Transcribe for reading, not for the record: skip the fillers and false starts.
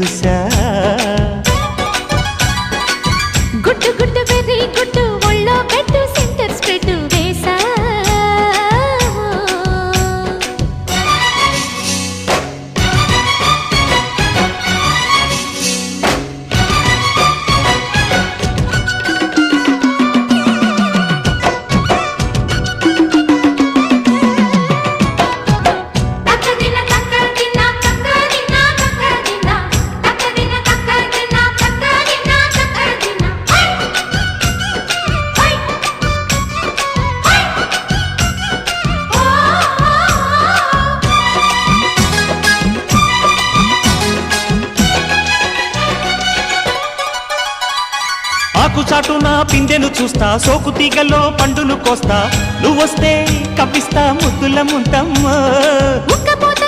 చూసా గుట్టు గుట్టు వెర్రి గుట్టు ఒళ్ళో పెట్టు సెంటర్ స్ప్రెడ్ వేసా ఆకుచాటున పిందెను చూస్తా సోకు తీగల్లో పండును కోస్తా నువ్వొస్తే కప్పిస్తా ముద్దుల ముంతమ్మ ఉక్కపోత